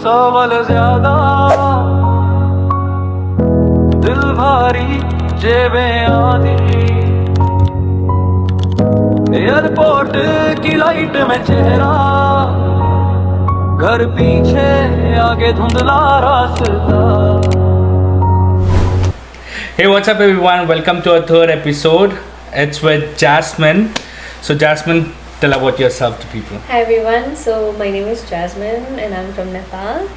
सवाल ज्यादा दिल भारी जेबें आधी एयरपोर्ट की लाइट में चेहरा घर पीछे आगे धुंधला रास्ता. Hey, what's up, everyone? Welcome to our third episode. It's with Jasmine. So, Jasmine, tell about yourself to people. Hi everyone, so my name is Jasmine and I'm from Nepal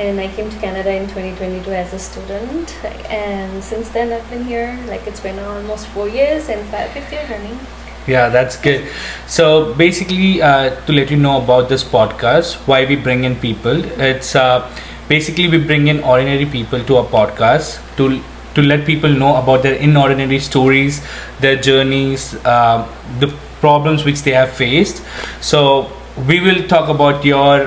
and I came to Canada in 2022 as a student, and since then I've been here, like it's been almost 4 years and fifth year running. Yeah, that's good. So, basically, to let you know about this podcast, why we bring in people, it's basically we bring in ordinary people to our podcast to let people know about their inordinary stories, their journeys, the problems which they have faced. So we will talk about your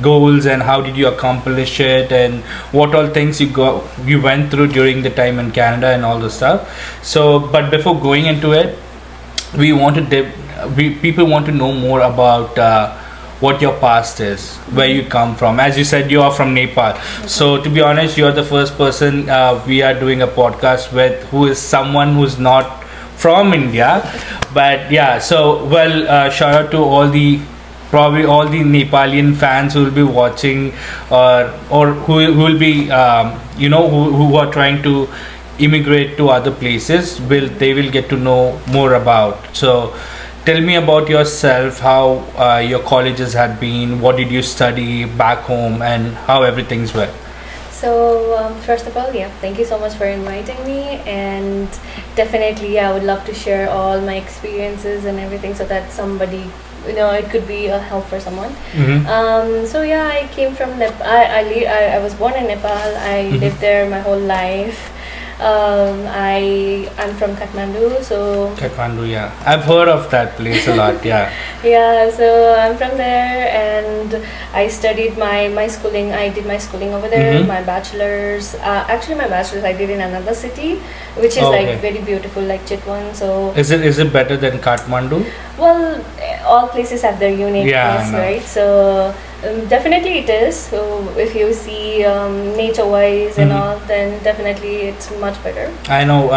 goals and how did you accomplish it and what all things you went through during the time in Canada and all the stuff. So, but before going into it, people want to know more about what your past is, where you come from. As you said, you are from Nepal. So to be honest, you are the first person we are doing a podcast with who is someone who's not from India. But yeah, so shout out to probably all the Nepalian fans who will be watching or who will be who are trying to immigrate to other places. They will get to know more about. So tell me about yourself, how your colleges had been, what did you study back home, and how everything's went. So first of all, thank you so much for inviting me, and definitely I would love to share all my experiences and everything so that somebody, it could be a help for someone. So I came from Nepal. I was born in Nepal. I lived there my whole life. I'm from Kathmandu, so Kathmandu, yeah, I've heard of that place a lot. Yeah. Yeah, so I'm from there and I studied my schooling. I did my schooling over there. My bachelor's, actually my bachelor's I did in another city, which is like very beautiful, like Chitwan. So is it better than Kathmandu? Well, all places have their uniqueness, right? So definitely it is. So if you see nature-wise and all, then definitely it's much better. I know.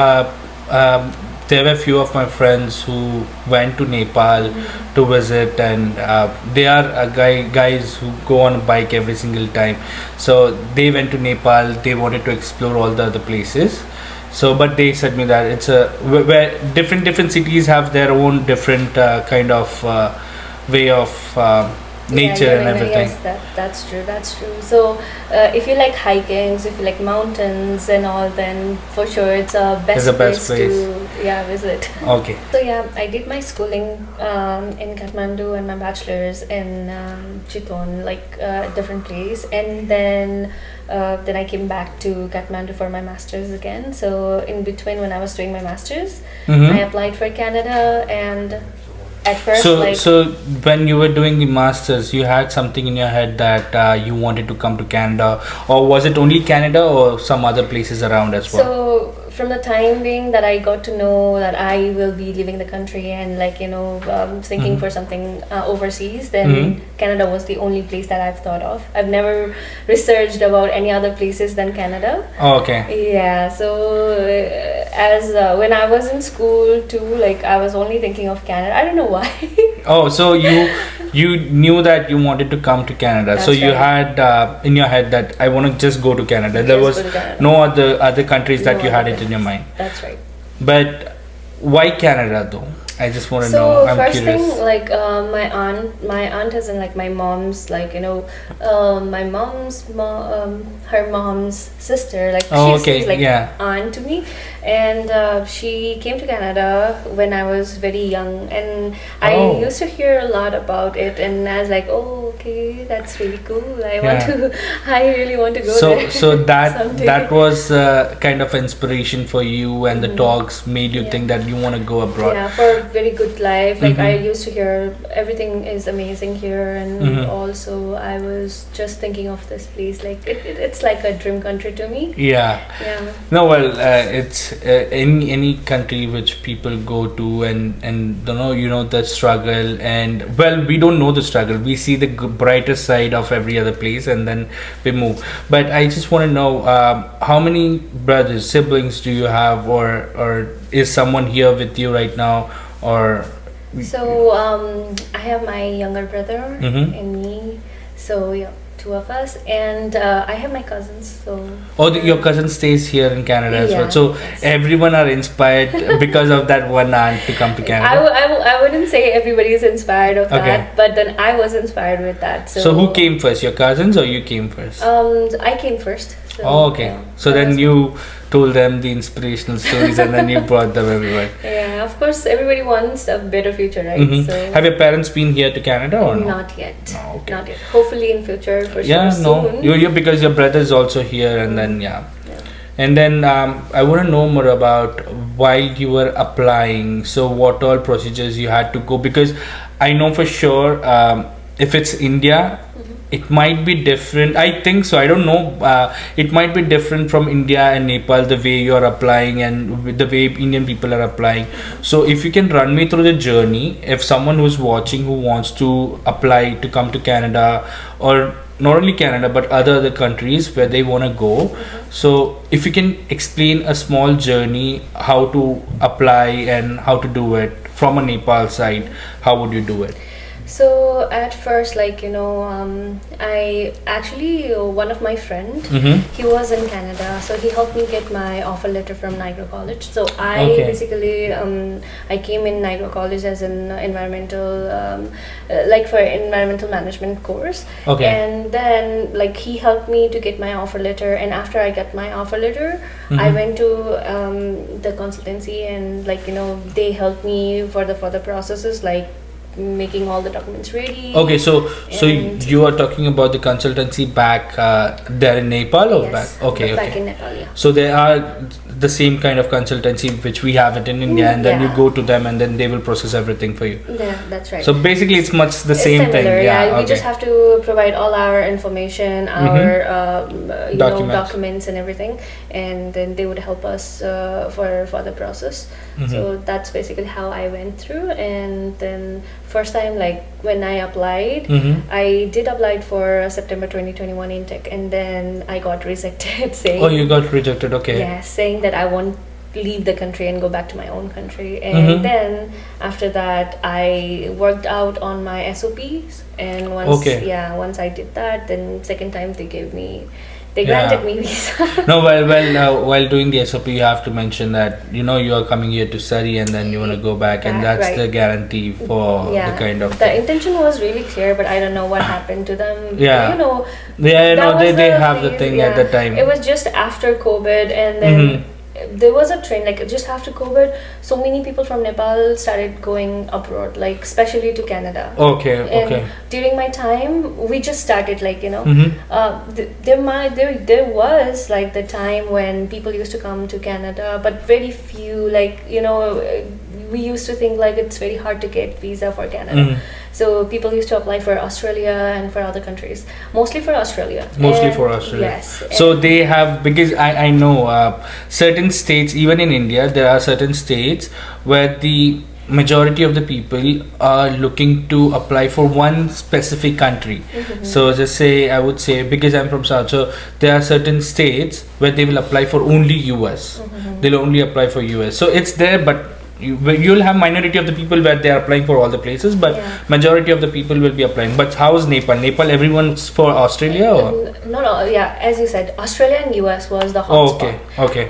There were a few of my friends who went to Nepal to visit, and they are guys who go on a bike every single time. So they went to Nepal. They wanted to explore all the other places. So, but they said me that it's where different cities have their own different kind of way of nature and everything. Yes, that's true. So if you like hiking, so if you like mountains and all, then for sure it's a best place to visit. Okay. So I did my schooling in Kathmandu and my bachelor's in Chitwan, like different place, and then I came back to Kathmandu for my master's again. So in between, when I was doing my master's, I applied for Canada, and at first, so when you were doing the masters, you had something in your head that you wanted to come to Canada, or was it only Canada or some other places around as well? So from the time being that I got to know that I will be leaving the country and thinking for something overseas, then Canada was the only place that I've thought of. I've never researched about any other places than Canada. Oh, okay. Yeah, so as when I was in school too, like I was only thinking of Canada. I don't know why. Oh, so you knew that you wanted to come to Canada. That's so you right. had in your head that I want to just go to Canada. There was no other countries that you had it in your mind. That's right. But why Canada though? I just want to know. So I'm first curious. thing, like my aunt as in like my mom's, like my mom's her mom's sister, like she's like aunt to me, and she came to Canada when I was very young, and I used to hear a lot about it, and I was like, okay, that's really cool. I really want to go there. So that was kind of inspiration for you, and the talks made you think that you want to go abroad. Yeah, very good life. Like I used to hear everything is amazing here, and also I was just thinking of this place. Like it's like a dream country to me. Yeah. No, well, it's any country which people go to and the struggle, and well, we don't know the struggle. We see the brighter side of every other place, and then we move. But I just want to know, how many brothers, siblings do you have, or is someone here with you right now, or? So I have my younger brother and me. So yeah, two of us, and I have my cousins. So your cousin stays here in Canada as well. So yes. Everyone are inspired because of that one aunt to come to Canada. I wouldn't say everybody is inspired of that, but then I was inspired with that. So who came first, your cousins or you came first? I came first. So, okay. Yeah, so then you told them the inspirational stories and then you brought them everywhere. Yeah, of course, everybody wants a better future, right? So have your parents been here to Canada or no? Not yet. Oh, okay. Not yet. Hopefully in future, for yeah, sure. no. Soon. You because your brother is also here, and then and then I want to know more about while you were applying. So what all procedures you had to go, because I know for sure if it's India, it might be different. I think so. I don't know. It might be different from India and Nepal, the way you are applying and with the way Indian people are applying. So if you can run me through the journey, if someone who's watching who wants to apply to come to Canada, or not only Canada but other countries where they want to go. So if you can explain a small journey, how to apply and how to do it from a Nepal side, how would you do it? So at first, I actually, one of my friend, he was in Canada, so he helped me get my offer letter from Niagara College. So I basically, I came in Niagara College as an environmental, for environmental management course. And then he helped me to get my offer letter. And after I got my offer letter, I went to the consultancy, and they helped me for the further processes, making all the documents ready. Okay, so you are talking about the consultancy back there in Nepal, or yes, back? Okay, back in Nepal, yeah. So they are the same kind of consultancy which we have it in India, and then you go to them, and then they will process everything for you. Yeah, that's right. So basically, it's much the same similar, thing. Yeah, we just have to provide all our information, our documents and everything, and then they would help us for the process. So that's basically how I went through. And then first time, when I applied, I did apply for September 2021 intake, and then I got rejected saying, oh, you got rejected. Okay. Yeah, saying that I won't leave the country and go back to my own country. And then after that, I worked out on my SOPs, and once I did that, then second time they granted me visa. No, while doing the SOP, you have to mention that you are coming here to study, and then you want to go back, and that's the guarantee for the kind of. The intention was really clear, but I don't know what happened to them. They have the thing at the time. It was just after COVID, and then there was a trend just after COVID. So many people from Nepal started going abroad, especially to Canada. And during my time, we just started there was the time when people used to come to Canada, but very few. We used to think it's very hard to get visa for Canada. So people used to apply for Australia and for other countries, mostly for Australia. Yes. So they have, because I know certain states, even in India, there are certain states where the majority of the people are looking to apply for one specific country. So just say, I would say, because I'm from South, so there are certain states where they will apply for only US. They'll only apply for US. So it's there, but you'll have minority of the people where they are applying for all the places, but majority of the people will be applying. But how is Nepal? Nepal, everyone's for Australia, or? No, as you said, Australia and US was the hot spot.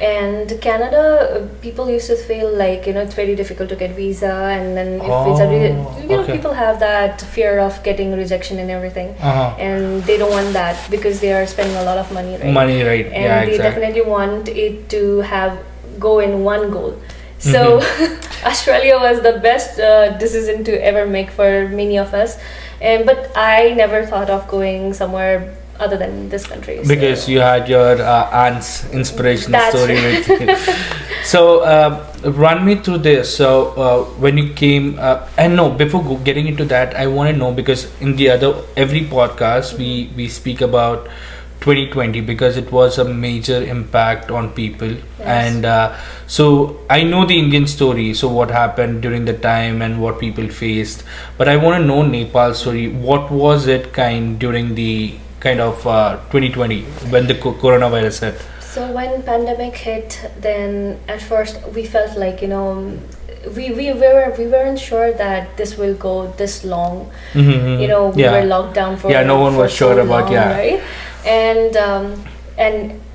And Canada, people used to feel it's very difficult to get visa, and then if people have that fear of getting rejection and everything, and they don't want that because they are spending a lot of money, right? And they definitely want it to go in one goal. So Australia was the best decision to ever make for many of us, but I never thought of going somewhere other than this country. Because you had your aunt's inspirational story with you. So run me through this. So when you came, and no, before getting into that, I want to know, because in the every podcast we speak about 2020 because it was a major impact on people. Yes. And so I know the Indian story, so what happened during the time and what people faced, but I want to know Nepal's story. What was it during the 2020 when the coronavirus hit? So when pandemic hit, then at first we felt like, we weren't sure that this will go this long. Mm-hmm. We were locked down for no one was sure so about long, right? And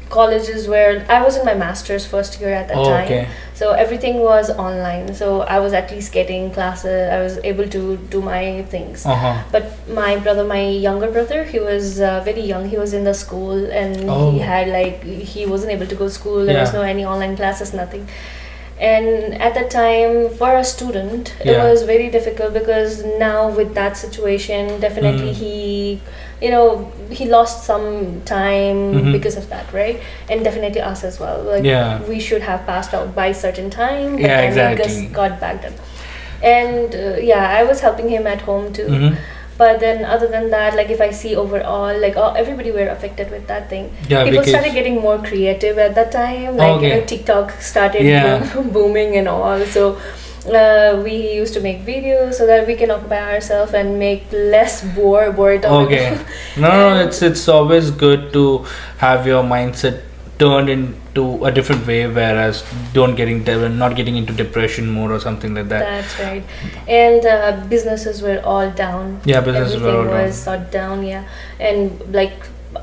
colleges were, I was in my master's first year at that time. Okay. So everything was online. So I was at least getting classes. I was able to do my things. But my younger brother, he was very young. He was in the school, and he wasn't able to go to school. There was no any online classes, nothing. And at that time, for a student, it was very difficult, because now with that situation, definitely he lost some time because of that, right? And definitely us as well. We should have passed out by certain time, but exactly. we just got back then. And I was helping him at home too. But then other than that, if I see overall, everybody were affected with that thing. People started getting more creative at that time. TikTok started booming and all. So we used to make videos so that we can occupy ourselves and make less bored. Okay. No, it's always good to have your mindset turned into a different way, whereas not getting into depression mode or something like that. That's right. And businesses were all down. Businesses were all down. Everything was shut down. And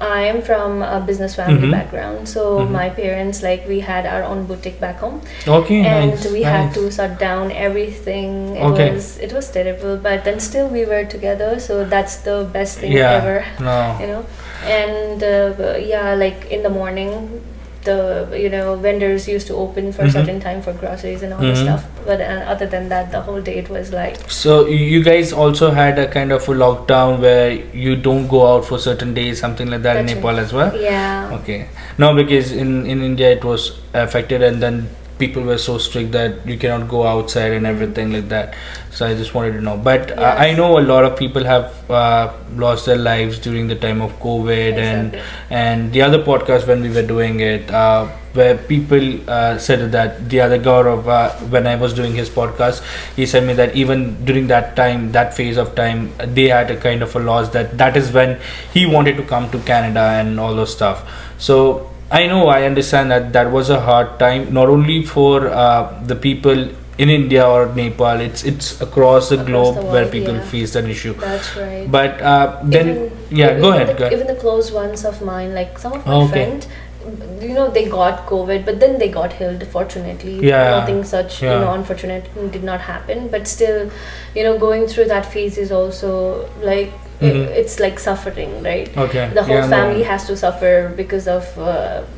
I am from a business family background, so my parents, we had our own boutique back home. Okay, and nice, we had to shut down everything. It was terrible, but then still we were together, so that's the best thing ever. No. And in the morning, the vendors used to open for a certain time for groceries and all the stuff, but other than that, the whole day it was So you guys also had a kind of a lockdown where you don't go out for certain days, something like that. That's in Nepal as well? Okay. No, because in India it was affected, and then people were so strict that you cannot go outside and everything like that. So I just wanted to know. But I know a lot of people have lost their lives during the time of COVID. And the other podcast when we were doing it, where people said that the other Gaurav, when I was doing his podcast, he said me that even during that time, that phase of time, they had a kind of a loss, that is when he wanted to come to Canada and all those stuff. So I understand that was a hard time, not only for the people in India or Nepal, it's across the globe the world, where people face that issue. That's right. But then, go ahead. Even the close ones of mine, some of my friends, they got COVID, but then they got healed, fortunately. Nothing such, unfortunate did not happen. But still, going through that phase is also it's like suffering, right? Okay. The whole family has to suffer because of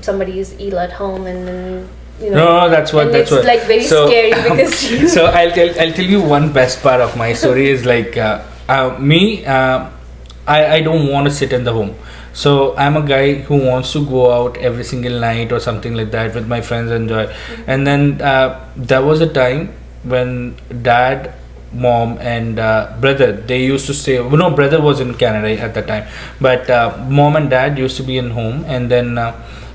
somebody is ill at home, and then No, that's what. It's very scary because. So I'll tell you one best part of my story is me. I don't want to sit in the home. So I'm a guy who wants to go out every single night or something like that with my friends, enjoy. And then there was a time when dad, mom and brother, they used to stay. No, brother was in Canada at that time, but mom and dad used to be in home. And then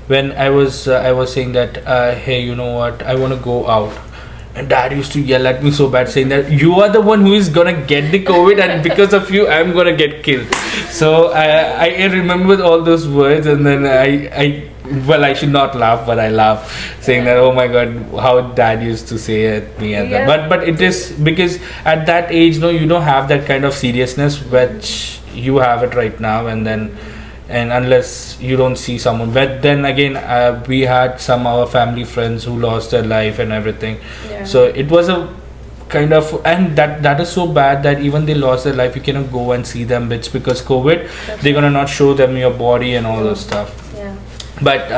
when I was saying that hey, you know what, I want to go out, and dad used to yell at me so bad, saying that you are the one who is gonna get the COVID, and because of you I'm gonna get killed. So I remembered all those words, and then I should not laugh, but I laugh, saying that, oh my god, how dad used to say at me at that. But it is because at that age, no, you don't have that kind of seriousness which you have it right now, and unless you don't see someone. But then again, we had some our family friends who lost their life and everything. So it was a kind of, and that is so bad that even they lost their life, you cannot go and see them. It's because COVID, they're gonna not show them your body and all those stuff. But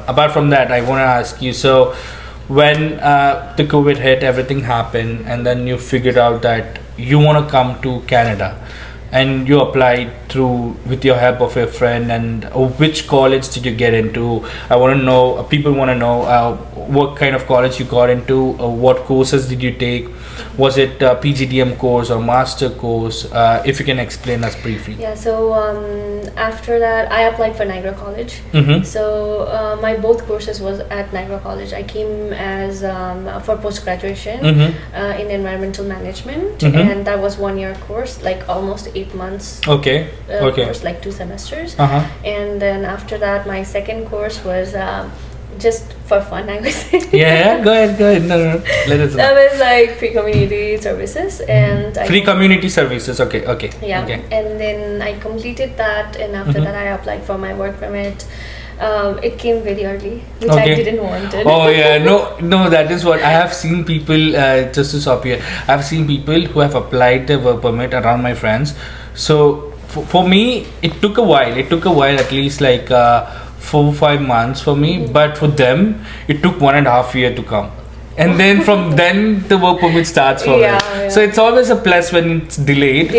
apart from that, I want to ask you, so when the COVID hit, everything happened, and then you figured out that you want to come to Canada, and you applied through with your help of your friend, and which college did you get into? I want to know, people want to know what kind of college you got into, what courses did you take? Was it a PGDM course or master course? If you can explain us briefly. Yeah, so after that I applied for Niagara College. So my both courses was at Niagara College. I came as for post-graduation in environmental management, and that was 1 year course, like almost 8 months course, like 2 semesters. And then after that my second course was just for fun, I would say. Yeah, go ahead. No. Let us know. That was like free community services, and free community services. Okay. Yeah, okay. And then I completed that, and after that I applied for my work permit. It came very early, which I didn't want it. Oh yeah, no, that is what I have seen people. Just to stop here, I have seen people who have applied their work permit around my friends. So for me, it took a while. It took a while, at least like 4-5 months for me. But for them, it took 1.5 years to come. And then from then the work permit starts for them. So it's always a plus when it's delayed.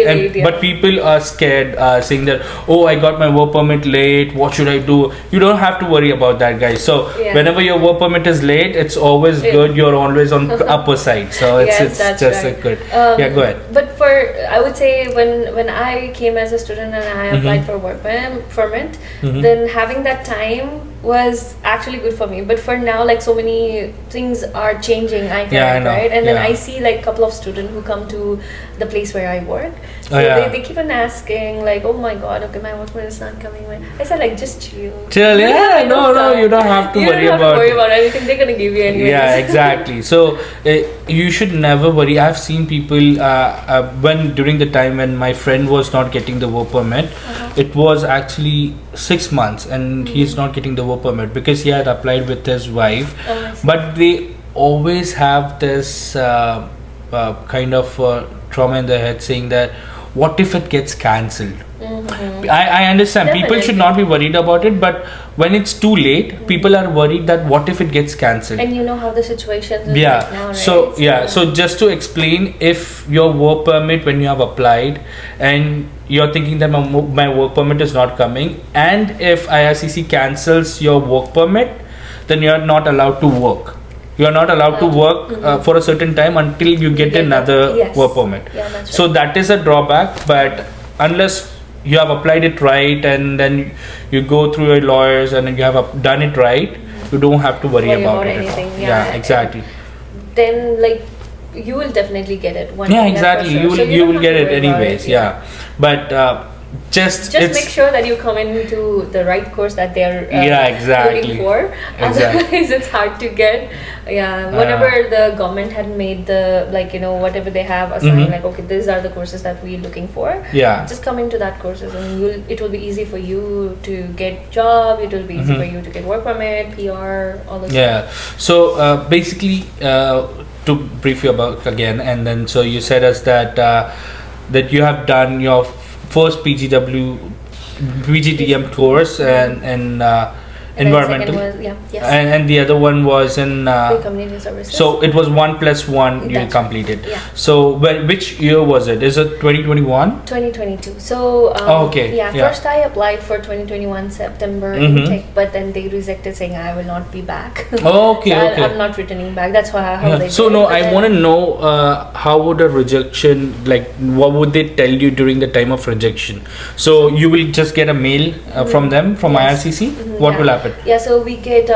But people are scared, saying that, oh, I got my work permit late, what should I do? You don't have to worry about that, guys. So whenever your work permit is late, it's always good. You're always on the upper side. So it's just a good. Yeah, go ahead. But I would say when I came as a student and I applied for work permit, then having that time was actually good for me. But for now, like, so many things are changing, I know. Right? And then I see like a couple of students who come to the place where I work. So they keep on asking like, oh my god, okay, my work permit is not coming. I said like, just chill. No, you don't have to worry about anything. They're gonna give you anyway. Yeah, exactly. So you should never worry. I've seen people when during the time when my friend was not getting the work permit, it was actually 6 months, and he's not getting the work permit because he had applied with his wife. But they always have this kind of trauma in their head, saying that what if it gets cancelled? I understand. People should not be worried about it, but when it's too late, people are worried that what if it gets cancelled? And you know how the situation is right now, right? So just to explain, if your work permit, when you have applied and you're thinking that my work permit is not coming, and if IRCC cancels your work permit, then you're not allowed to work. You're not allowed to work for a certain time until you get another work permit. Yeah, that's so that is a drawback, but unless you have applied it right and then you go through your lawyers and you have done it right, you don't have to worry about it anything. Yeah, exactly. Then like you will definitely get it one day. Exactly. You will get it anyways. But just make sure that you come into the right course that they're looking for. Exactly. Otherwise it's hard to get. Whenever the government had made the, like, you know, whatever they have assigned, like, okay, these are the courses that we're looking for, just come into that courses, and it will be easy for you to get job, it will be easy for you to get work permit, PR, all those stuff. So basically, to brief you about again, and then so you said us that that you have done your first PGDM course and environmental, and the other one was in community services. So it was 1+1 you completed. So which year was it? Is it 2021? 2022. So first I applied for 2021 September intake, but then they rejected, saying I will not be back. I'm not returning back. That's how they so did no, it. I want to know how would a rejection, like, what would they tell you during the time of rejection? So you will just get a mail from them, from IRCC. What will happen? Yeah, so we get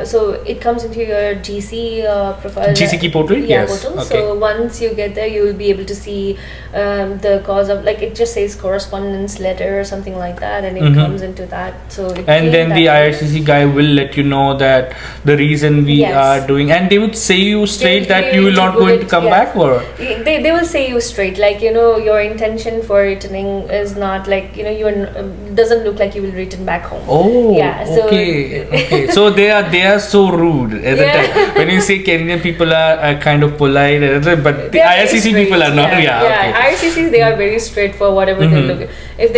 so it comes into your GC profile. GC key portal? Portal. So once you get there, you will be able to see the cause of, like, it just says correspondence letter or something like that, and it comes into that. So then the IRCC guy will let you know that the reason we are doing, and they would say you straight that you will not going to come back, or they will say you straight, like, you know, your intention for returning is not, like, you know, you doesn't look like you will return back home. So Okay. So they are so rude. When you say Kenyan people are kind of polite, but the IRCC people are not. IRCCs, they are very straight for whatever they look. if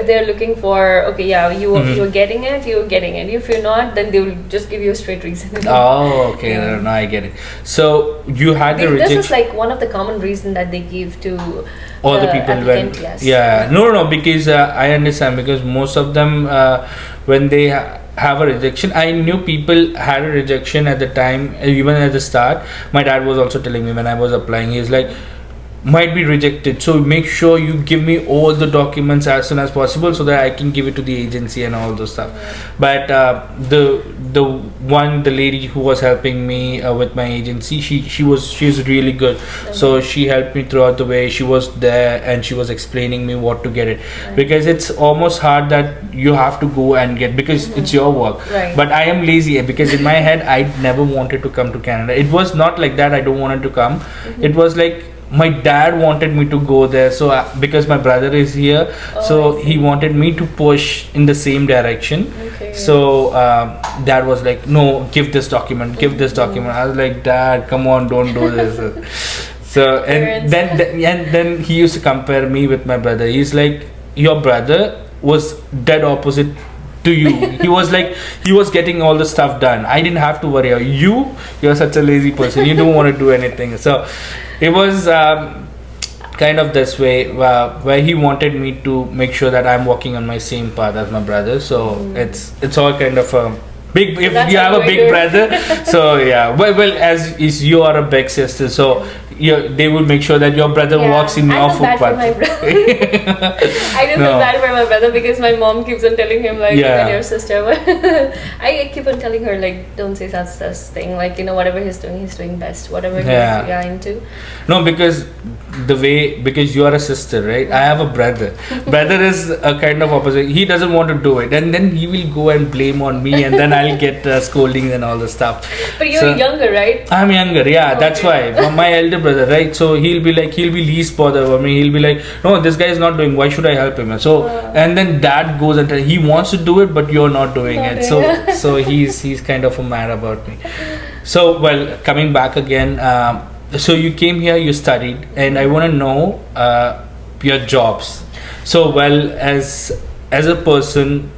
they're looking for, okay, yeah, you're getting it, if you're not, then they will just give you a straight reason. Oh, okay. No, I get it. So you had the rejection. This is like one of the common reason that they give to all the people when yes. Yeah, no, because I understand, because most of them when they have a rejection, I knew people had a rejection at the time, even at the start. My dad was also telling me when I was applying, he's like, might be rejected, so make sure you give me all the documents as soon as possible so that I can give it to the agency and all those stuff. But the lady who was helping me with my agency, she's really good. So she helped me throughout the way. She was there and she was explaining me what to get it, because it's almost hard that you have to go and get, because it's your work. But I am lazy, because in my head I never wanted to come to Canada. It was not like that I don't want to come. It was like my dad wanted me to go there, so because my brother is here, so he wanted me to push in the same direction. So dad was like, no, give this document. I was like, Dad, come on, don't do this. So and then he used to compare me with my brother. He's like, your brother was dead opposite to you. He was like, he was getting all the stuff done. I didn't have to worry. You're such a lazy person, you don't want to do anything. So it was kind of this way, where he wanted me to make sure that I'm walking on my same path as my brother. So it's all kind of a big, if you have a big brother. So yeah, well, as is, you are a big sister, so they will make sure that your brother walks in your footpath. I don't feel bad for my brother, because my mom keeps on telling him like, you're your sister. I keep on telling her like, don't say such thing, like, whatever he's doing best, whatever he's into. No, because you are a sister, right? I have a brother. Brother is a kind of opposite. He doesn't want to do it, and then he will go and blame on me, and then I'll get scoldings and all the stuff. But you're younger, right? I'm younger, that's why. My elder brother, right? So he'll be least bothered about me. He'll be like, no, this guy is not doing, why should I help him? So and then dad goes and he wants to do it, but you're not doing it. So he's kind of mad about me. So well, coming back again, so you came here, you studied, and I want to know your jobs. So well, as a person,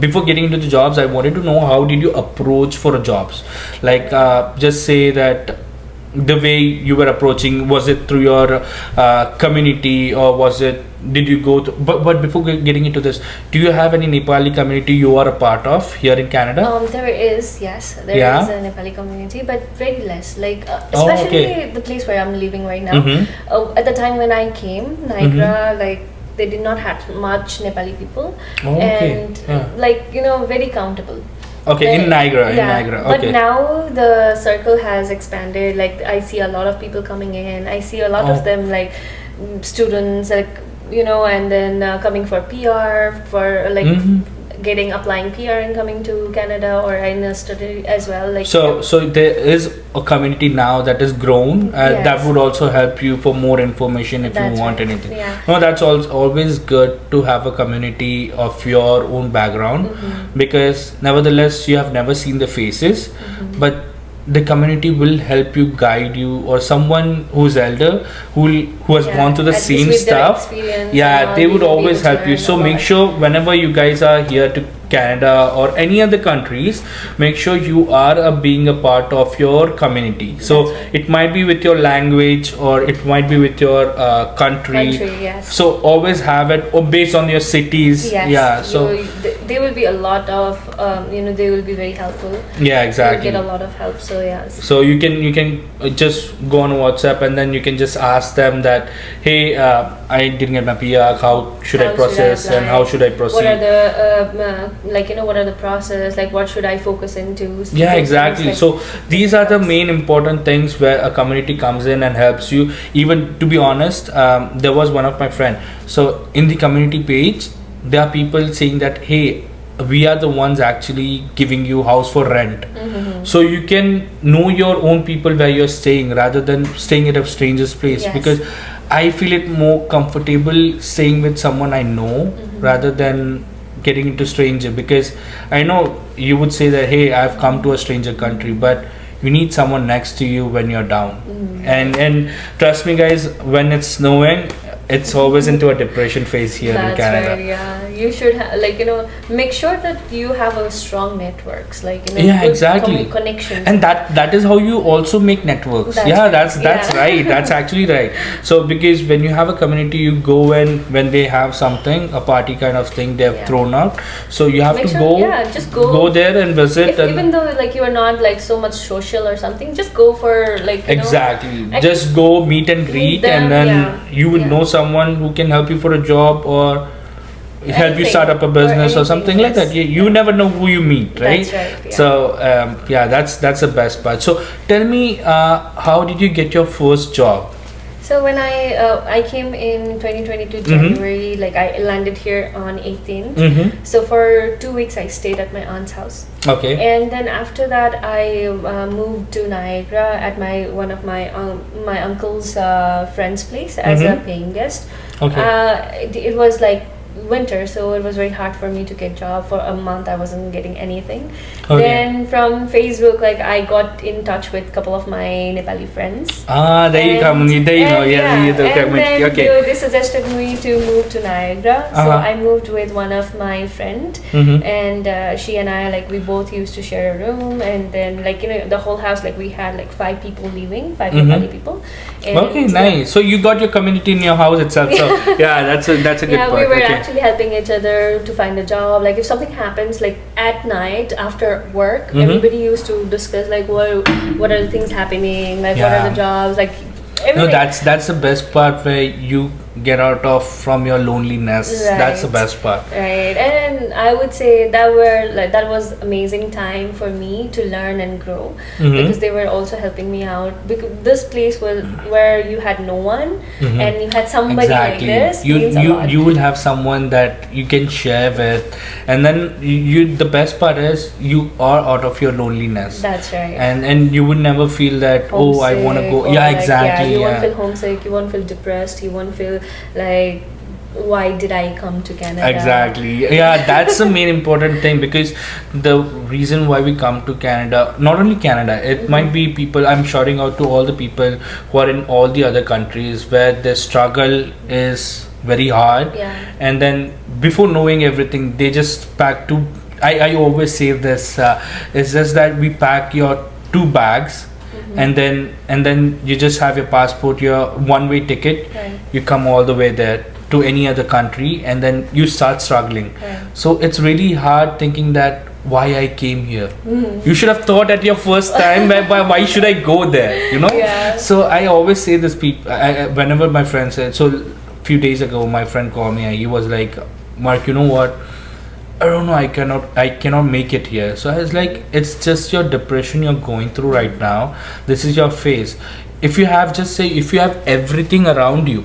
before getting into the jobs, I wanted to know, how did you approach for jobs? Like just say that the way you were approaching, was it through your community, or did you go to, but before getting into this, do you have any Nepali community you are a part of here in Canada? There is, yes, there is a Nepali community, but very less, like especially the place where I'm living right now. At the time when I came, Niagara, like they did not have much Nepali people, and like very countable. In Niagara. Okay. But now the circle has expanded. Like I see a lot of people coming in. I see a lot of them, like students, like and then coming for PR, for like applying PR and coming to Canada, or in a study as well. Like so there is a community now that is grown. That would also help you for more information if you want anything. No, that's always good to have a community of your own background, because nevertheless you have never seen the faces, but the community will help you, guide you, or someone who's elder who has gone through the same stuff. They would always help you. So make sure whenever you guys are here to Canada or any other countries, make sure you are being a part of your community. So it might be with your language, or it might be with your country. So always have it, or based on your cities. So they will be a lot of they will be very helpful. Exactly. You get a lot of help. So you can just go on WhatsApp, and then you can just ask them that, hey, I didn't get my PR, how should I process, and how should I proceed? What are the what are the process, like what should I focus into? Exactly. So these are the main important things where a community comes in and helps you. Even to be honest, there was one of my friend, so in the community page there are people saying that, hey, we are the ones actually giving you house for rent. So you can know your own people where you're staying, rather than staying at a stranger's place. Because I feel it more comfortable staying with someone I know rather than getting into stranger, because I know you would say that, hey, I've come to a stranger country, but you need someone next to you when you're down. And trust me guys, when it's snowing, it's always into a depression phase here in That's Canada. right, yeah. You should make sure that you have a strong networks, Yeah, good exactly. connections. And that is how you also make networks. That's Yeah, right. that's Yeah. right. That's actually right. So because when you have a community, you go when they have something, a party kind of thing they've Yeah. thrown out. So you have Make to sure, go, yeah, just go. go there and visit. If, and even though you are not so much social or something, just go for exactly. I- Just go meet and greet, them, and then yeah. you would Yeah. know someone who can help you for a job or help you Anything, start up a or business or anything, something like yes. that. You never know who you meet, right? That's right, yeah. So yeah, that's the best part. So tell me, how did you get your first job? So when I came in 2022 January, I landed here on 18th. Mm-hmm. So for 2 weeks I stayed at my aunt's house. Okay. And then after that, I moved to Niagara at one of my uncle's friend's place as a paying guest. Okay. It was winter, so it was very hard for me to get job. For a month I wasn't getting anything. Okay. Then from Facebook, I got in touch with a couple of my Nepali friends. There you come. There you know. Yeah. And then Okay. they suggested me to move to Niagara. So I moved with one of my friend, and she and I we both used to share a room, and then the whole house we had 5 people living, 5 Nepali people. And Okay, nice. So you got your community in your house itself. So yeah, that's a good yeah, part. we were Okay. actually helping each other to find a job. If something happens at night after work, everybody used to discuss what are the things happening, what Yeah. are the jobs, No, everything. that's the best part where you get out of from your loneliness. That's the Right. best part. Right, and I would say that was amazing time for me to learn and grow, because they were also helping me out. Because this place was where you had no one, and you had somebody Exactly. like this. You means a lot. you will have someone that you can share with, and then you the best part is you are out of your loneliness. That's right. And you would never feel that I want to go. Homesick, or Yeah, exactly. you Yeah, won't feel homesick. You won't feel depressed. You won't feel why did I come to Canada? Exactly. Yeah, that's the main important thing, because the reason why we come to Canada, not only Canada, it might be people. I'm shouting out to all the people who are in all the other countries where the struggle is very hard, Yeah. and then before knowing everything, they just pack two. I always say this. It's just that we pack your 2 bags. And then you just have your passport, your one-way ticket. Right. You come all the way there to any other country, and then you start struggling. Right. So it's really hard thinking that why I came here. You should have thought at your first time why should I go there? Yeah. So I always say this, whenever my friend said. So few days ago, my friend called me and he was like, Mark, you know what? I don't know, I cannot make it here. So I was like, it's just your depression you're going through right now. This is your phase. If you have everything around you,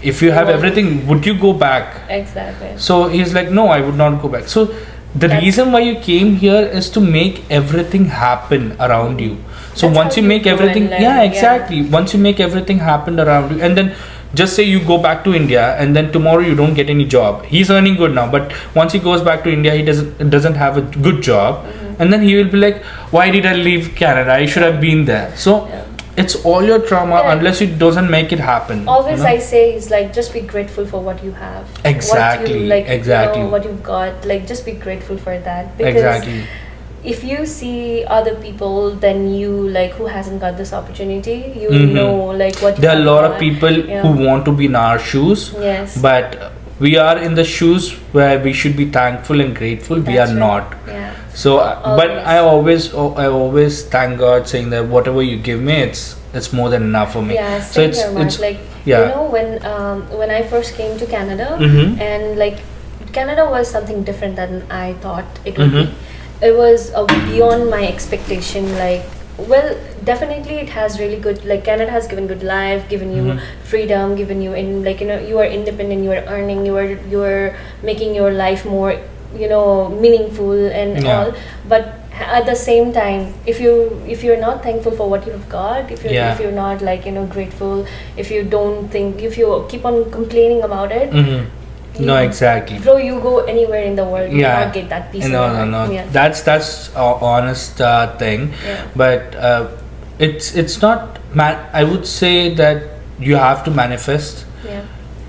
if you have everything, would you go back? Exactly. So he's like, no, I would not go back. So the reason why you came here is to make everything happen around you. So That's once how you you make grow everything, and learn, yeah, yeah. exactly. Once you make everything happen around you, and then just say you go back to India, and then tomorrow you don't get any job. He's earning good now, but once he goes back to India, he doesn't have a good job, and then he will be like, why did I leave Canada? I should have been there. So it's all your trauma, Yeah. unless it doesn't make it happen. Always I say is just be grateful for what you have. Exactly, What you, exactly. what you've got. Just be grateful for that. Because Exactly. if you see other people than you who hasn't got this opportunity, you know what you There are a have lot got. of people Yeah. who want to be in our shoes, Yes. but we are in the shoes where we should be thankful and grateful. We That's are right. not. Yeah. So, but Always. I always thank God, saying that whatever you give me, it's more than enough for me. Yeah, So same here, Mark. yeah. When I first came to Canada, and Canada was something different than I thought it would be. It was beyond my expectation. Well, definitely it has really good. Canada has given good life, given you freedom, given you in you are independent, you are earning, you are making your life more meaningful and Yeah. all. But at the same time, if you're not thankful for what you've got, if you're not grateful, if you keep on complaining about it, No, exactly. bro, you go anywhere in the world, you Yeah. will not get that peace. No, of no, mind. no. Yeah. That's a honest thing. Yeah. But it's not. I would say that you have to manifest. Yeah.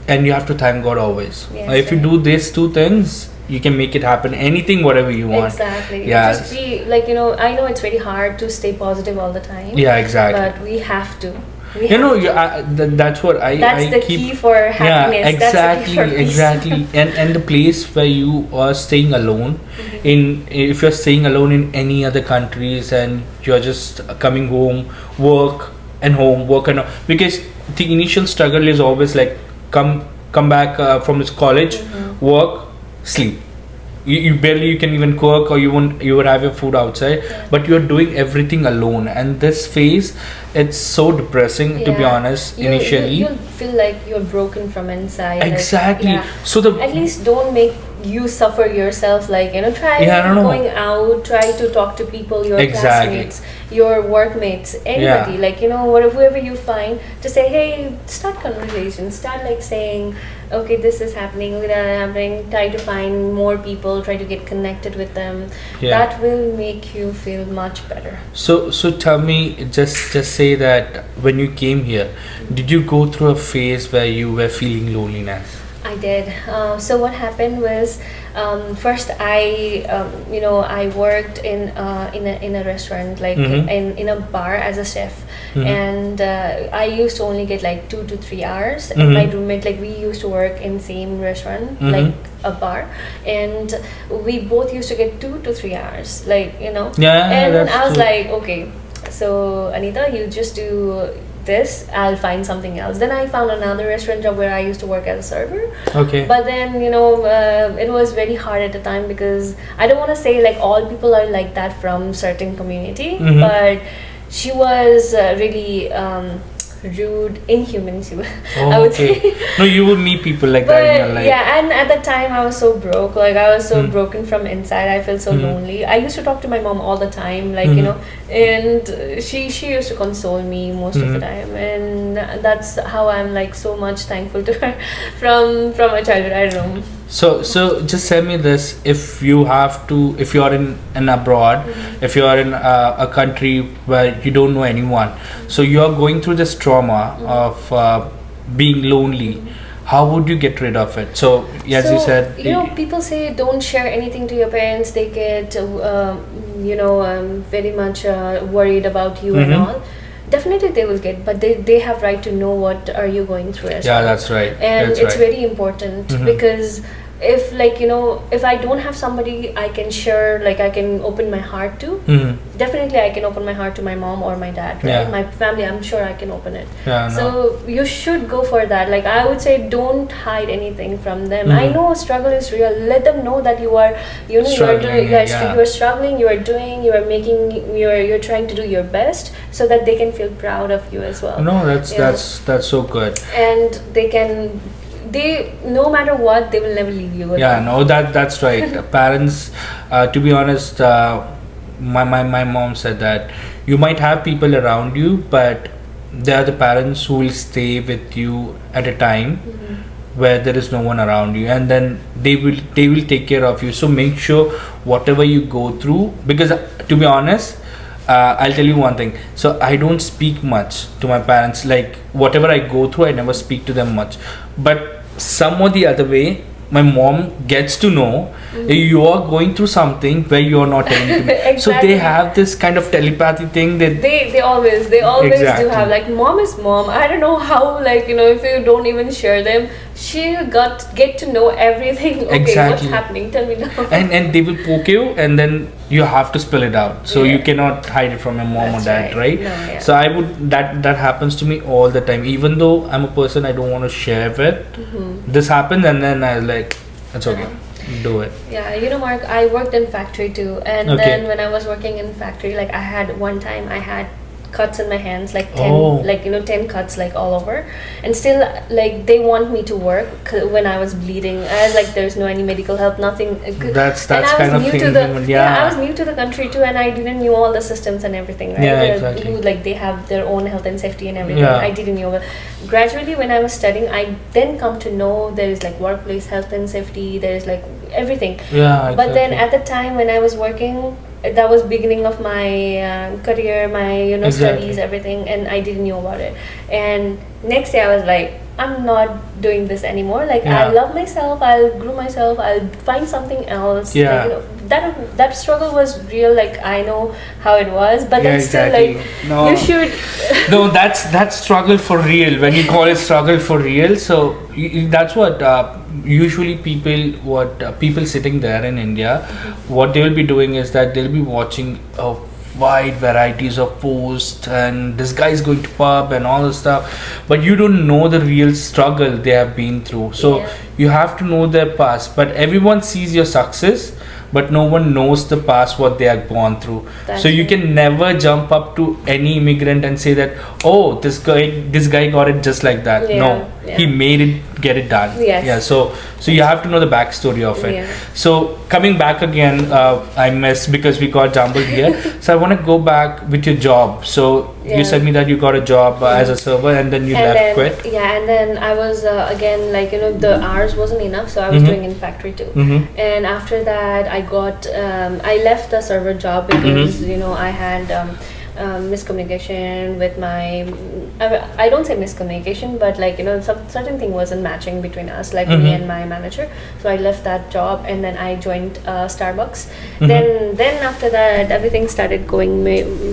and you have to thank God always. Yes, If you right. do these two things, you can make it happen. Anything, whatever you want. Exactly. Yeah. Just be like, I know it's very hard to stay positive all the time. Yeah, exactly. But we have to. That's what I That's the keep. key for happiness. Yeah, exactly, That's the key for peace. exactly. And the place where you are staying alone, if you're staying alone in any other countries and you're just coming home, work and home, work and home, because the initial struggle is always like come back from this college, work, sleep. You barely you can even cook, or you would have your food outside, but you're doing everything alone. And this phase, it's so depressing, to be honest. Initially you'll feel like you're broken from inside. exactly. Like, So the at least don't make you suffer yourself. Like, try I don't know. going out, try to talk to people, your Exactly. classmates, your workmates, anybody. Like, whoever you find, to say, hey, start conversations, start like saying, okay, this is happening, that is happening. Try to find more people, try to get connected with them. That will make you feel much better. So tell me, just say that when you came here, did you go through a phase where you were feeling loneliness? I did. So what happened was, first I worked in a restaurant, like in a bar as a chef, and I used to only get like 2 to 3 hours. And my roommate, like, we used to work in same restaurant, like a bar, and we both used to get 2 to 3 hours, like, and I was like, okay, so Anita, you just do this, I'll find something else. Then I found another restaurant job where I used to work as a server. Okay. But then it was very hard at the time, because I don't want to say like all people are like that from certain community, but she was really rude, inhuman. She was, I would say. No, you would meet people like that in your life. Yeah, and at that time I was so broke. Like, I was so broken from inside. I felt so lonely. I used to talk to my mom all the time, like, and she used to console me most of the time, and that's how I'm like so much thankful to her from my childhood. I don't know. So just tell me this: if you're in abroad, if you are in a country where you don't know anyone, so you're going through this trauma of being lonely, how would you get rid of it? So as you said, people say don't share anything to your parents. They get very much worried about you and all. Definitely they will get, but they have right to know what are you going through as well. Yeah, that's right. And that's it's right. very important, because if if I don't have somebody I can share, like I can open my heart to, definitely I can open my heart to my mom or my dad, right? My family, I'm sure I can open it. So you should go for that. Like, I would say don't hide anything from them. I know struggle is real. Let them know that you are you are struggling, you are making, you're trying to do your best, so that they can feel proud of you as well. No, that's so good. And they no matter what, they will never leave you alone. Yeah, no, that's right. Parents, to be honest, my mom said that you might have people around you, but they are the parents who will stay with you at a time where there is no one around you, and then they will take care of you. So make sure whatever you go through, because to be honest, I'll tell you one thing. So I don't speak much to my parents. Like, whatever I go through, I never speak to them much. But some or the other way, my mom gets to know you are going through something where you are not telling to me. Exactly. So they have this kind of telepathy thing that they always Exactly. do have. Like, mom is mom. I don't know how, like, if you don't even share them, she get to know everything. Okay, Exactly. what's happening? Tell me now. and they will poke you, and then you have to spill it out. So you cannot hide it from your mom That's or dad, right? No, yeah. So I would that happens to me all the time. Even though I'm a person I don't want to share with, this happens, and then I was like, it's okay, do it. Yeah, Mark, I worked in factory too, and then when I was working in factory, like, I had cuts in my hands, like 10 cuts, like, all over, and still, like, they want me to work when I was bleeding. I was like, there's no any medical help, nothing. That's and I kind was of new thing. to I was new to the country too, and I didn't know all the systems and everything, right? Exactly. Like, they have their own health and safety and everything. Yeah. I didn't know. But gradually, when I was studying, I then come to know there is like workplace health and safety. There is like everything. Yeah. But then at the time when I was working, that was beginning of my career, my studies, everything, and I didn't know about it. And next day I was like, I'm not doing this anymore. Like, I love myself, I'll grow myself, I'll find something else. Like, that struggle was real. Like, I know how it was, but then still, like, you should no, that's struggle for real. When you call it struggle for real, so that's what usually people sitting there in India, what they will be doing is that they'll be watching a wide varieties of posts, and this guy is going to pub and all this stuff, but you don't know the real struggle they have been through. So you have to know their past. But everyone sees your success, but no one knows the past, what they have gone through. So you can never jump up to any immigrant and say that, oh, this guy got it just like that. He made it, get it done. So you have to know the backstory of it. So coming back again, I missed because we got jumbled here. So I want to go back with your job. So you said me that you got a job as a server, and then you quit. And then I was again, like, the hours wasn't enough, so I was doing in factory too. And after that I left the server job because I had miscommunication with my I don't say miscommunication, but like some certain thing wasn't matching between us, like me and my manager. So I left that job and then I joined Starbucks. Then after that everything started going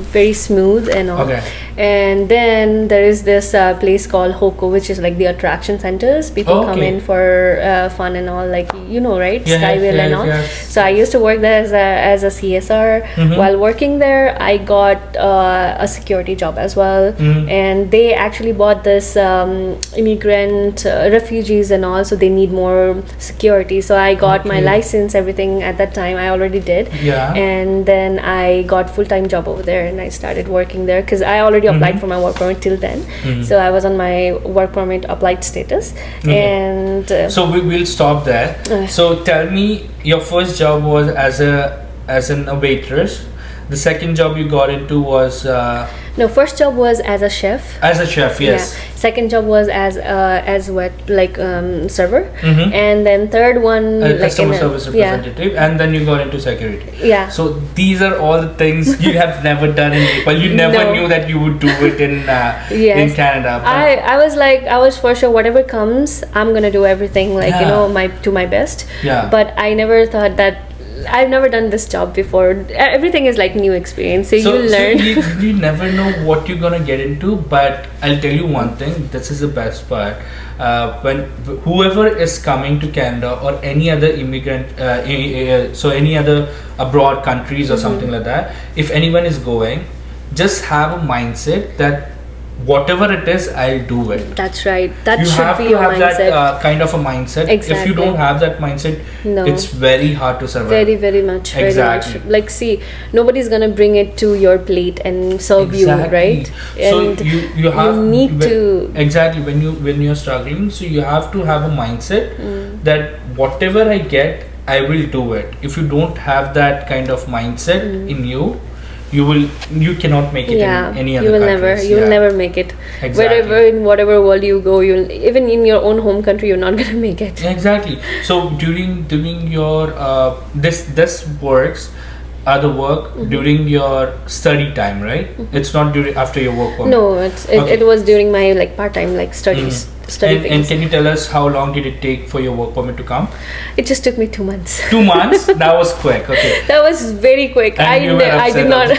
very smooth and all. And then there is this place called Hoko, which is like the attraction centers. People come in for fun and all, like right, Skywheel and all. So I used to work there as a CSR. While working there I got a security job as well, and they actually bought this immigrant refugees and all, so they need more security. So I got my license, everything at that time I already did, and then I got full-time job over there and I started working there because I already applied for my work permit till then. So I was on my work permit applied status. And so we'll stop there. So tell me, your first job was as a waitress. The second job you got into was no, first job was as a chef. As a chef, yes. Second job was as server, and then third one customer service representative, and then you got into security. So these are all the things you have never done in Nepal. You never knew that you would do it in Canada. I was for sure whatever comes, I'm gonna do everything my best. But I never thought that. I've never done this job before. Everything is like new experience, so you learn. You never know what you're gonna get into, but I'll tell you one thing, this is the best part. When whoever is coming to Canada or any other immigrant, so any other abroad countries or something like that, if anyone is going, just have a mindset that whatever it is, I'll do it. That's right. That should be your mindset. You have to have that kind of a mindset. Exactly. If you don't have that mindset, it's very hard to survive. Very, very much. Exactly. Very much. Like, see, nobody's gonna bring it to your plate and serve you, right? And so you need to exactly when you're struggling. So you have to have a mindset that whatever I get, I will do it. If you don't have that kind of mindset in you, you cannot make it in any other countries. You will never make it. Exactly. In whatever world you go, even in your own home country, you're not gonna make it. Exactly. So during your this works the work during your study time, right? It's not during after your work permit. No, it was during my like part-time like studies. And can you tell us how long did it take for your work permit to come? It just took me 2 months. 2 months? That was quick. Okay. That was very quick. And I did not.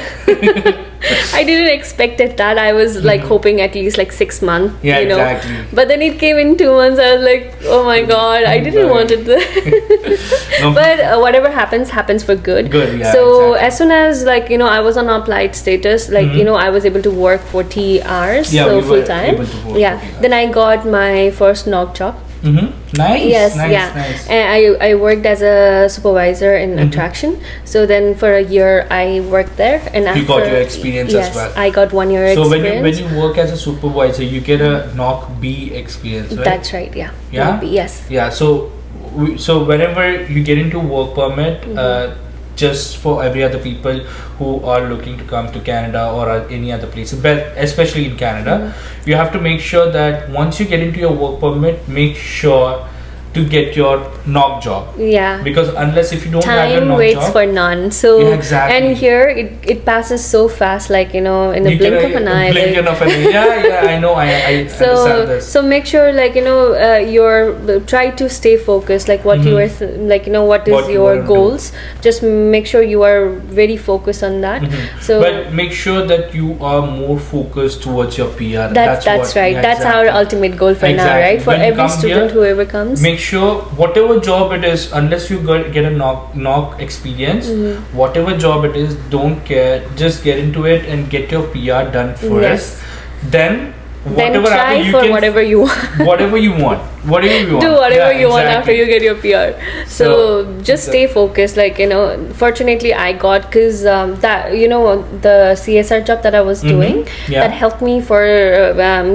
I didn't expect it that. I was like hoping at least like 6 months. Yeah, exactly. But then it came in 2 months. I was like, oh my god, I didn't want it. But whatever happens for good. Good. Yeah. So as soon as I was on applied status, I was able to work 40 hours, so full time. Then I got my first knock job. Nice. Nice. And I worked as a supervisor in attraction. So then for a year I worked there, and after you got your experience as well. I got 1 year experience. So when you work as a supervisor, you get a knock B experience, right? That's right. Yeah. Knock B, yes. Yeah. So whenever you get into work permit, just for every other people who are looking to come to Canada or any other place, but especially in Canada, you have to make sure that once you get into your work permit, make sure to get your knock job. Yeah. Because unless if you don't have your Time knock waits job, for none. So yeah, exactly. and here it passes so fast, like in the blink of an eye. Blink of an eye. Yeah, I know. I understand this. So make sure, like you're try to stay focused, like what you are what is your goals. Just make sure you are very focused on that. So but make sure that you are more focused towards your PR. That's right. Yeah, that's exactly. Our ultimate goal for now, right? For every student, whoever comes, make sure whatever job it is, unless you get a knock experience, whatever job it is, don't care, just get into it and get your PR done first. Yes. Then try for whatever you want. Whatever you want. Do whatever you want after you get your PR. So just stay focused. Like fortunately I got, because that the CSR job that I was doing, that helped me for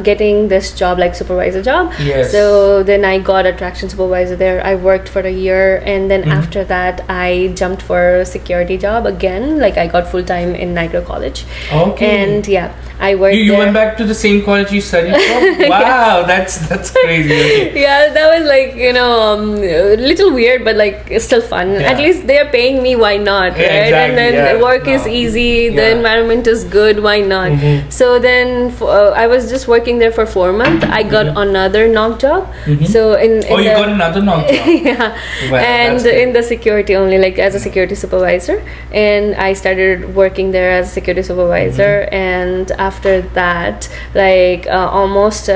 getting this job, like supervisor job. Yes. So then I got attraction supervisor there. I worked for a year, and then after that I jumped for a security job again. Like I got full time in Niagara College. Okay. And yeah, I worked. You went back to the same college you studied from? Wow, yes. that's crazy. Okay. Yeah, that was like a little weird, but like still fun. Yeah. At least they are paying me. Why not? Yeah, right? exactly, And then work is easy. The environment is good. Why not? So then I was just working there for 4 months. I got another knock job. So you got another knock job. Yeah. Wow, and in the security only, like as a security supervisor. And I started working there as a security supervisor. And after that, like almost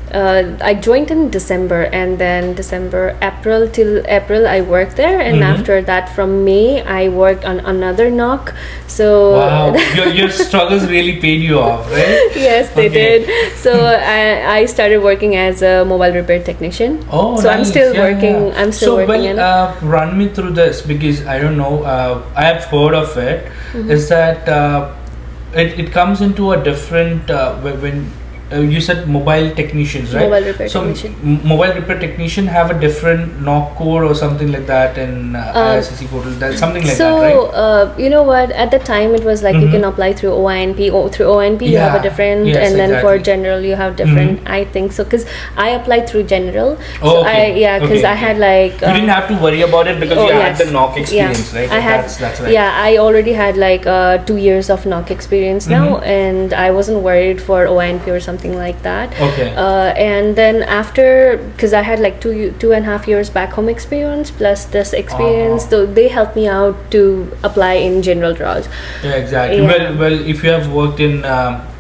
I joined in December, and then April till April I worked there, and after that from May I worked on another knock. So wow, your struggles really paid you off, right? Yes, they did. So I started working as a mobile repair technician. Oh, so nice. I'm still working. I'm still working. So run me through this, because I don't know. I have heard of it. Is that it comes into a different when you said mobile technicians, right? Mobile repair technician. Mobile repair technician have a different knock code or something like that in ISSC portal. That's something like that, right? So you know what? At the time, it was like you can apply through OINP. Through OINP, you have a different, and then for general, you have different. I think so, because I applied through general. Oh, so okay. Because I had like you didn't have to worry about it because you had the knock experience, right? I had. That's right. Yeah, I already had like 2 years of knock experience now, and I wasn't worried for OINP or something like that. Okay. And then after, because I had like 2.5 years back home experience plus this experience, so they helped me out to apply in general draws. Yeah, exactly. Yeah. Well, if you have worked in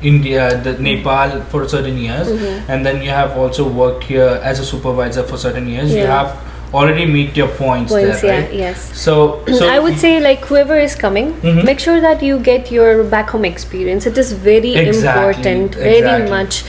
India, Nepal for certain years, and then you have also worked here as a supervisor for certain years, you have already meet your points there, right? Yes. So I would say, like, whoever is coming, make sure that you get your back home experience. It is very important, very much,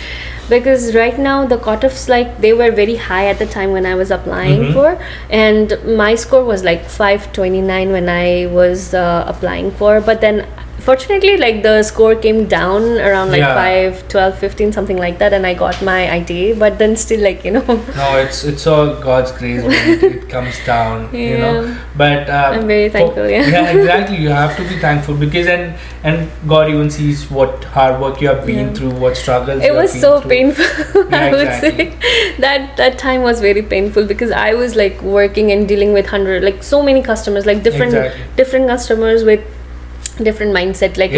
because right now the cutoffs, like, they were very high at the time when I was applying for, and my score was like 529 when I was applying for, but then fortunately, like, the score came down around like 5, 12, 15, something like that, and I got my ITA. But then still, like, no, it's all God's grace when it comes down, but I'm very thankful. Yeah, exactly. You have to be thankful, because and God even sees what hard work you have been through, what struggles it was so painful. I would exactly. say that time was very painful, because I was like working and dealing with so many customers, like different customers with different mindset, like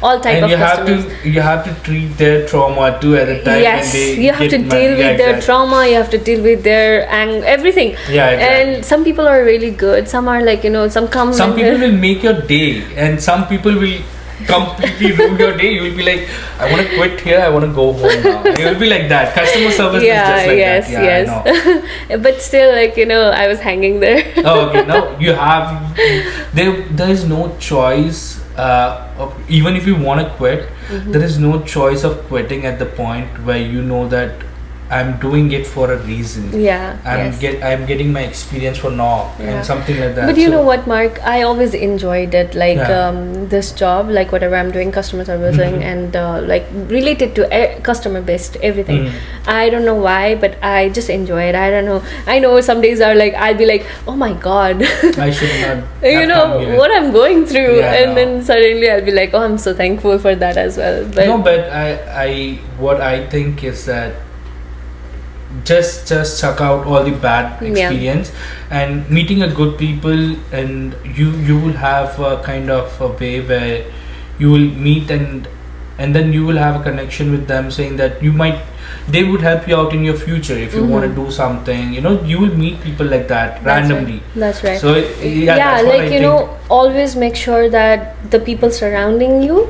all type and of customers. You have to treat their trauma too at the time. Yes, you have to deal with their trauma. You have to deal with their everything. Yeah, exactly. And some people are really good. Some are like some come. Some people will make your day, and some people will completely ruin your day. You will be like, I want to quit here, I want to go home now. And you will be like that. Customer service is just like that. Yes. But still, like, I was hanging there. Oh, okay. No, you have. There is no choice. Even if you want to quit, there is no choice of quitting at the point where you know that I'm doing it for a reason. Yeah. I'm getting my experience for now and something like that. But you know what, Mark? I always enjoyed it. Like this job, like whatever I'm doing, customer servicing, and like related to customer based everything. I don't know why, but I just enjoy it. I don't know. I know some days are like I'll be like, oh my God, I should not. you know what I'm going through, and then suddenly I'll be like, oh, I'm so thankful for that as well. But no, but what I think is that just suck out all the bad experience, and meeting a good people, and you will have a kind of a way where you will meet, and then you will have a connection with them, saying that they would help you out in your future if you want to do something. You will meet people like that randomly. That's right. So that's like always make sure that the people surrounding you,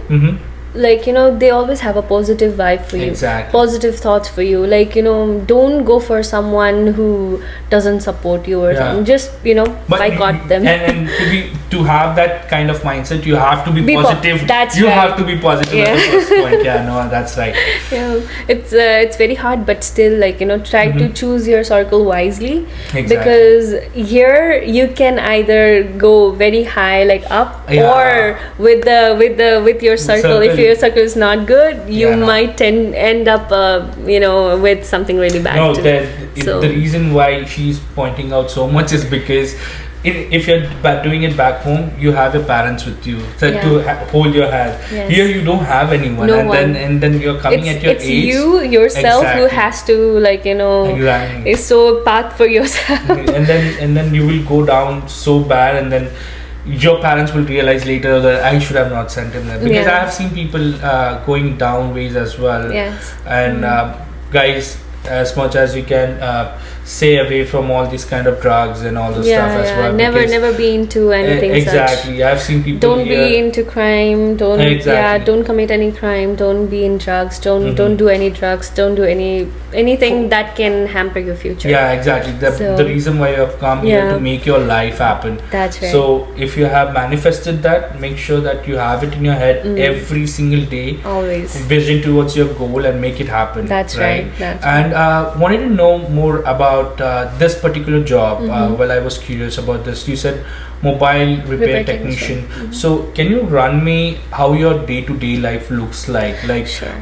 like they always have a positive vibe for you, positive thoughts for you. Like don't go for someone who doesn't support you or something. Just boycott them. And to have that kind of mindset, you have to be positive. That's you right. have to be positive at the first point. That's right. It's very hard, but still, like try to choose your circle wisely. Exactly. Because here you can either go very high, like up, or with your circle. If your circle is not good, you might end up with something really bad. The reason why she's pointing out so much is because if you're doing it back home, you have your parents with you to hold your hand. Here you don't have anyone, and then you're coming at your age. It's you yourself who has to is so path for yourself. and then you will go down so bad, and then your parents will realize later that I should have not sent him there, because I have seen people going down ways as well. And guys, as much as you can stay away from all these kind of drugs and all this stuff as well. Never be into anything exactly such. I've seen people don't be into crime, don't commit any crime, don't be in drugs, don't do any drugs, don't do anything that can hamper your future. Exactly. The reason why you have come here to make your life happen. That's right. So if you have manifested that, make sure that you have it in your head every single day, always vision towards your goal, and make it happen. That's right. And wanted to know more about this particular job. Well, I was curious about this. You said mobile repair technician. So can you run me how your day-to-day life looks like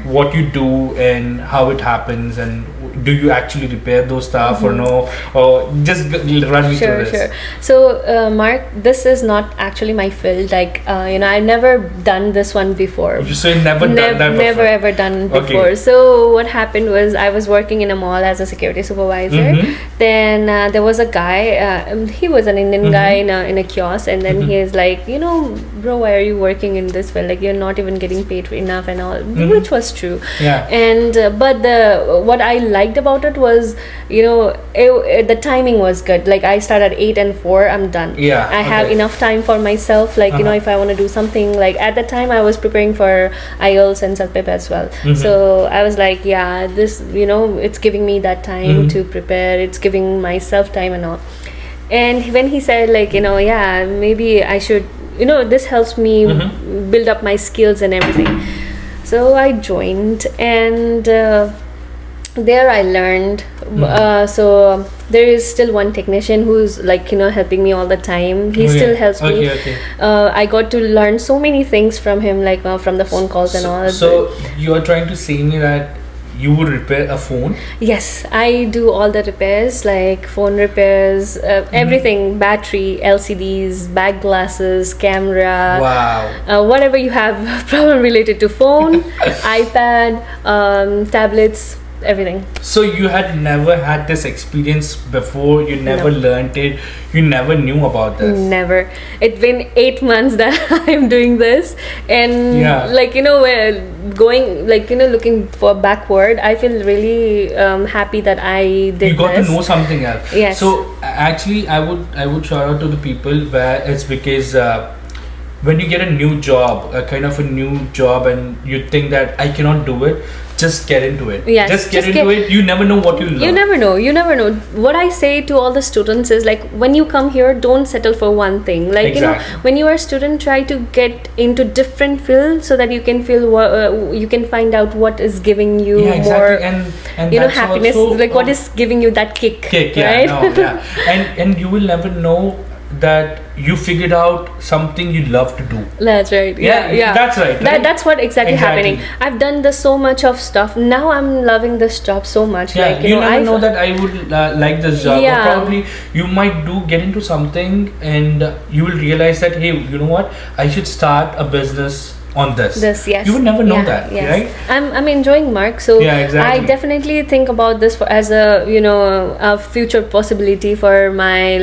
what you do and how it happens, and do you actually repair those stuff or no, or just run me through this? So Mark, this is not actually my field. Like I've never done this one before. So you never done that before? Never ever done before. Okay. So what happened was, I was working in a mall as a security supervisor. Then there was a guy, he was an Indian guy in a kiosk, and then he is like, bro, why are you working in this field? Like, you're not even getting paid enough and all, which was true. And but what I liked about it was, the timing was good. Like, I start at 8 and 4, I'm done. I have enough time for myself. Like, if I want to do something, like at the time I was preparing for IELTS and CELPIP as well. So I was like, this, it's giving me that time to prepare. It's giving myself time and all. And when he said, like, maybe I should, this helps me build up my skills and everything. So I joined, and there I learned. So there is still one technician who's like, helping me all the time. He still helps me. I got to learn so many things from him, like from the phone calls and all. So you are trying to say me that you would repair a phone? Yes, I do all the repairs, like phone repairs, everything, battery, LCDs, back glasses, camera. Wow. Whatever you have problem related to phone, iPad, tablets, everything. So you had never had this experience before? You never learned it? You never knew about this? Never. It's been 8 months that I'm doing this, and like going, like looking for backward, I feel really happy that I did this. You got to know something else. Yes. So actually, I would shout out to the people where it's because when you get a new job, a kind of a new job, and you think that I cannot do it, just get into it. Just get into it. You never know what you'll learn. You never know. What I say to all the students is, like, when you come here, don't settle for one thing. Like, when you are a student, try to get into different fields so that you can feel you can find out what is giving you more and happiness, like what is giving you that kick, right? And you will never know that you figured out something you love to do. That's right. That's right. That's what exactly happening. I've done this so much of stuff. Now I'm loving this job so much. Like, you never know that I would like this job. Or probably you might get into something, and you will realize that, hey, you know what? I should start a business on this. Yes. You would never know that, right? I'm enjoying Mark, so yeah, exactly. I definitely think about this as a a future possibility for my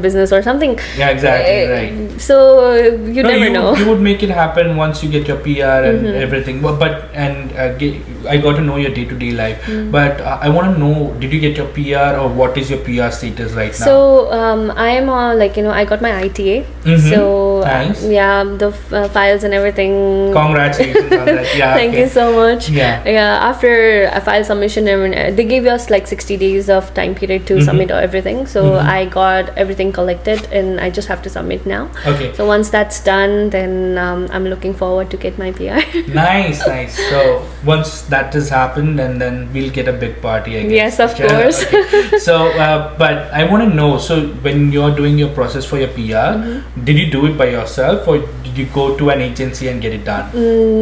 business or something. Yeah, exactly, right. So you never know. You would make it happen once you get your PR and everything. But I got to know your day-to-day life. But I want to know, did you get your PR or what is your PR status right now? So I am I got my ITA. So nice. The files and everything. Congratulations on that. Yeah. Thank you so much. Yeah. After a file submission, they gave us 60 days of time period to submit everything. So I got everything collected and I just have to submit now. Okay. So once that's done, then I'm looking forward to get my PR. Nice. So once that has happened, and then we'll get a big party, I guess. Yes, of course. Okay. So, but I want to know. So when you're doing your process for your PR, did you do it by yourself or did you go to an agency and get it done?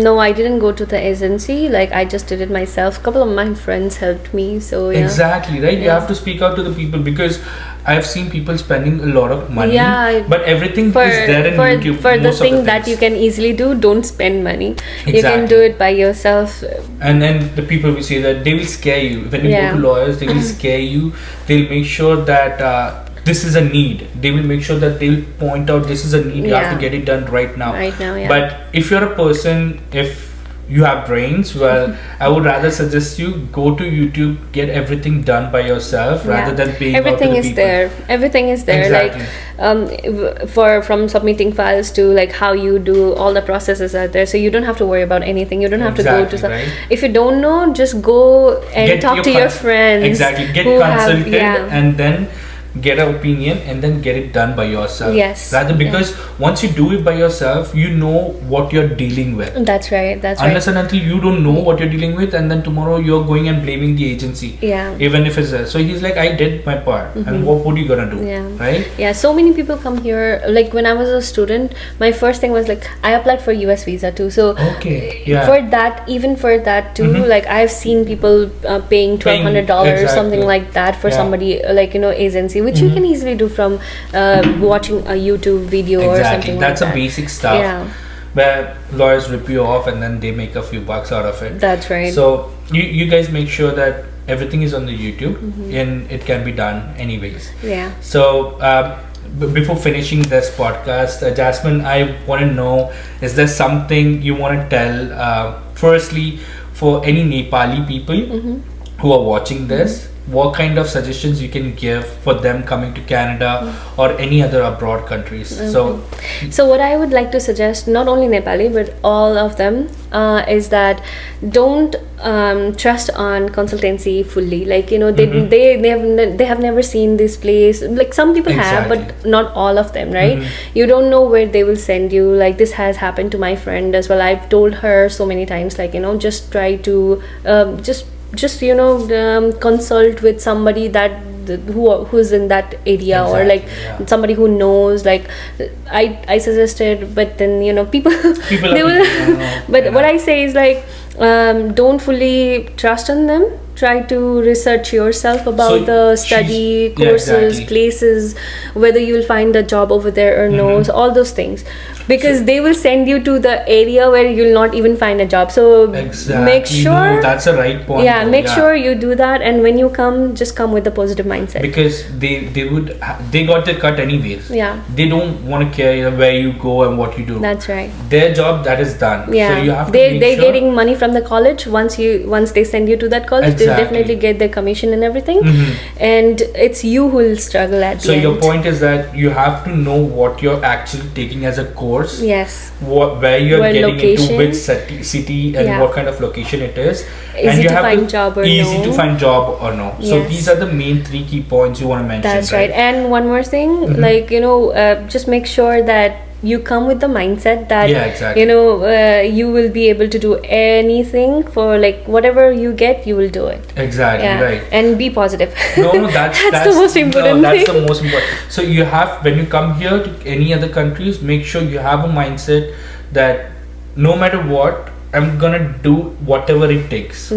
No, I didn't go to the agency. I just did it myself. A couple of my friends helped me. So yeah. Exactly, right. You have to speak out to the people, because I've seen people spending a lot of money. Yeah, but everything is there in YouTube. For the thing that you can easily do, don't spend money. Exactly. You can do it by yourself. And then the people will say that they will scare you. When you go to lawyers, they will scare you. They'll make sure that this is a need. They will make sure that they'll point out this is a need. You have to get it done right now. Right now, yeah. But if you're a person, if you have brains, well, I would rather suggest you go to YouTube, get everything done by yourself rather than paying everything out to the people. Everything is there. Exactly. From submitting files to how you do, all the processes are there, so you don't have to worry about anything. You don't have to go to if you don't know, just go and talk to your friends. Exactly. Get consulted and then get an opinion and then get it done by yourself. Yes. Rather, because once you do it by yourself, you know what you're dealing with. That's right. Unless and until you don't know what you're dealing with, and then tomorrow you're going and blaming the agency. Yeah. Even if it's there. So he's like, I did my part, and what are you gonna do? Yeah. Right? Yeah. So many people come here. When I was a student, my first thing was I applied for US visa too. So for that too, I've seen people paying $1,200 something like that for somebody agency, which you can easily do from watching a YouTube video or something That's like that. A basic stuff where lawyers rip you off and then they make a few bucks out of it. That's right. So you guys make sure that everything is on the YouTube and it can be done anyways. Yeah. So before finishing this podcast, Jasmine, I want to know, is there something you want to tell firstly for any Nepali people who are watching this? What kind of suggestions you can give for them coming to Canada or any other abroad countries? So what I would like to suggest, not only Nepali but all of them, is that don't trust on consultancy fully. They have never seen this place. Some people have, but not all of them, right? You don't know where they will send you. This has happened to my friend as well. I've told her so many times, just try to consult with somebody who's in that area, or somebody who knows. I suggested, but then people they will. But what I say is don't fully trust on them. Try to research yourself about the study courses, places, whether you will find a job over there or no, so all those things, because they will send you to the area where you'll not even find a job. So make sure that's a right point. Make sure you do that, and when you come, just come with a positive mindset, because they got their cut anyways. They don't want to care where you go and what you do. That's right. Their job, that is done. So you have to they're getting money from the college. Once they send you to that college, they'll definitely get their commission and everything, and it's you who will struggle at the end. So your point is that you have to know what you're actually taking as a course. Yes. Where you're getting into, which city and what kind of location it is. Easy to find job or no. So these are the main 3 key points you want to mention. That's right. And one more thing, just make sure that you come with the mindset that you will be able to do anything. For whatever you get, you will do it. Right. And be positive. That's the most important thing. That's the most important. So you have, when you come here to any other countries, make sure you have a mindset that no matter what, I'm gonna do whatever it takes.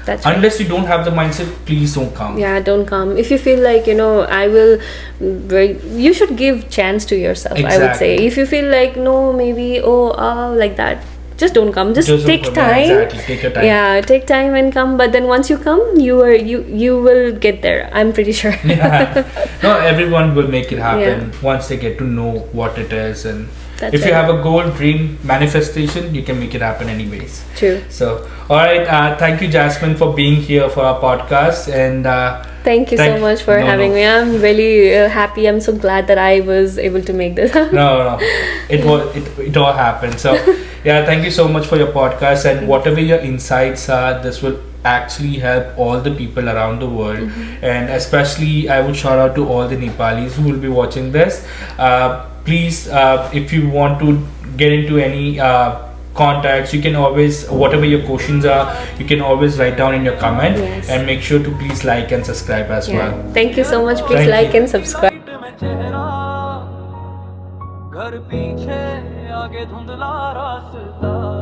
That's Unless you don't have the mindset, please don't come. Don't come. If you feel I will, you should give chance to yourself. I would say, if you feel no, maybe like that, just don't come. Just take time. Exactly. Take your time. Yeah, take time and come. But then once you come, you will get there. I'm pretty sure. Yeah. No, everyone will make it happen Yeah. once they get to know what it is, and That's if you right. have a goal, dream, manifestation, you can make it happen anyways. True. So, all right. Thank you, Jasmine, for being here for our podcast, and Thank you so much for having me. I'm really happy. I'm so glad that I was able to make this. No, it all happened. So, yeah, thank you so much for your podcast, and whatever your insights are, this will actually help all the people around the world, and especially I would shout out to all the Nepalis who will be watching this. Please, if you want to get into any contacts, you can always, whatever your questions are, you can always write down in your comment. Yes. And make sure to please like and subscribe as well. Thank you so much. Please Thank like you. and subscribe. में चेहरा घर पीछे आगे धुंधला रास्ता